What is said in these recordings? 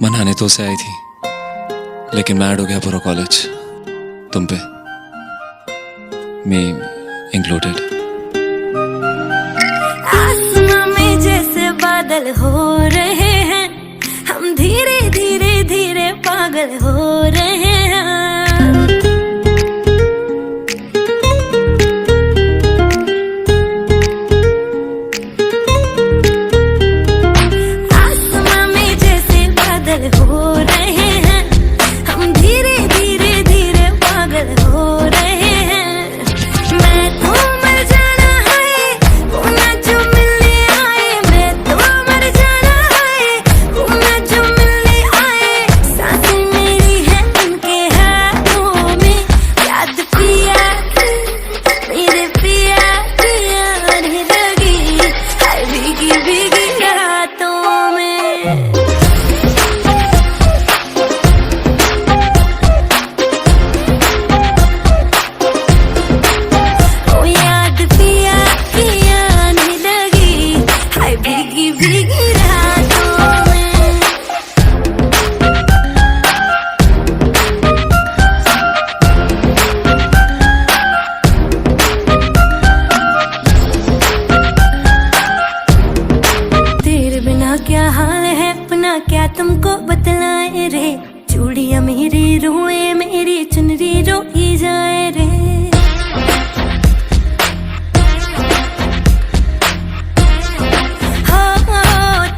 मनाने तो उसे आई थी, लेकिन मैं ऐड हो गया पूरा कॉलेज तुम पे, मी इंक्लूडेड। आसमां में जैसे बादल हो रहे हैं, हम धीरे धीरे धीरे पागल हो रहे हैं। आसमां में जैसे बादल हो रहे हैं, हम धीरे धीरे धीरे पागल हो रहे हैं। मैं तो मर जाना है वो ना जो मिलने आए, मैं तो मर जाना है वो ना जो मिलने आए। सांसें मेरी है उनके हाथों में, याद पिया मेरे पिया पिया आने लगी, हाय भीगी भीगी रातों में। ओ याद पिया पिया आने लगी, हाय भीगी भीगी रातों में। 'तेरे बिना क्या हाल है अपना, क्या तुमको बतलाए रे। चूड़ियां मेरी रोए मेरी चुनरी रोई जाए रे। हो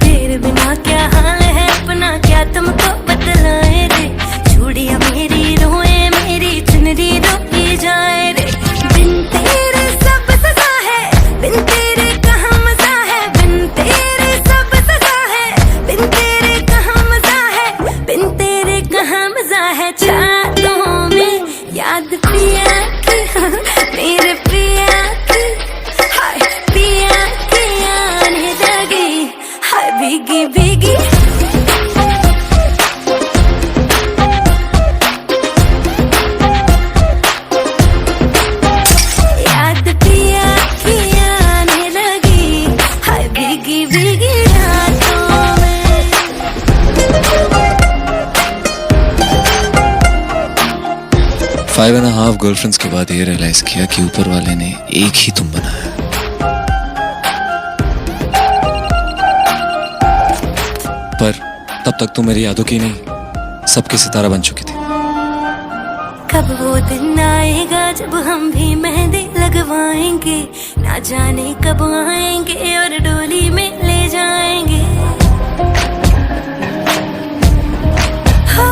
तेरे बिना क्या हाल है अपना, क्या तुमको बतलाए रे। चूड़ियां मेरी रोए मेरी चुनरी रोई जाए रे। बिन तेरे सब सजा है, बिन तेरे कहाँ मजा है, बिन तेरे सब सजा है, बिन तेरे कहाँ मजा है, बिन तेरे कहाँ मजा है। छातों में याद पिया की मेरे पिया की, हाय पिया की आने लगी, हाय भीगी भीगी। याद पिया की आने लगी, हाय भीगी भीगी रातों में। 5.5 गर्लफ्रेंड्स के बाद ये रियलाइज किया कि ऊपर वाले ने एक ही तुम बनाया। पर तब तक तुम मेरी यादों की नहीं, सबकी सितारा बन चुकी थी। कब वो दिन आएगा जब हम भी मेहंदी लगवाएंगे, ना जाने कब आएंगे और डोली में ले जाएंगे। हो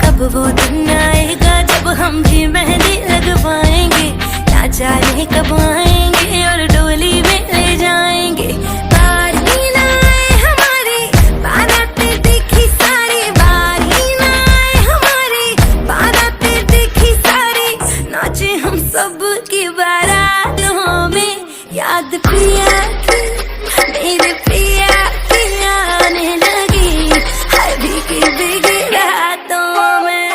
कब वो दिन आएगा जब हम भी मेहंदी लगवाएंगे, ना जाने कब आएंगे और डोली में ले जाएंगे। बारी ना आए हमारी बारातें देखी सारी, बारी ना आए हमारी बारातें देखी सारी, नाचे हम सब की बारातों में। याद पिया की मेरे पिया की आने लगी, हाय भीगी भीगी रातों में।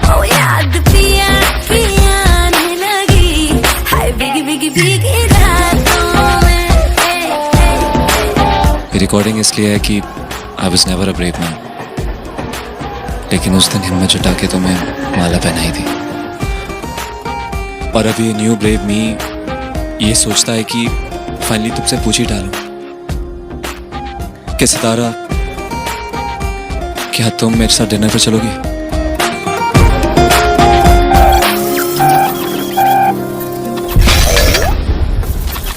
ओ याद पिया की आने लगी, हाय भीगी भीगी भीगी रातों में। रिकॉर्डिंग इसलिए है कि I was never a brave man, लेकिन उस दिन हिम्मत जुटा के तुम्हें माला पहनाई थी। और अभी न्यू ब्रेव मी ये सोचता है कि फाइनली तुमसे पूछ ही डालूं कि सितारा, क्या तुम मेरे साथ डिनर पे चलोगी?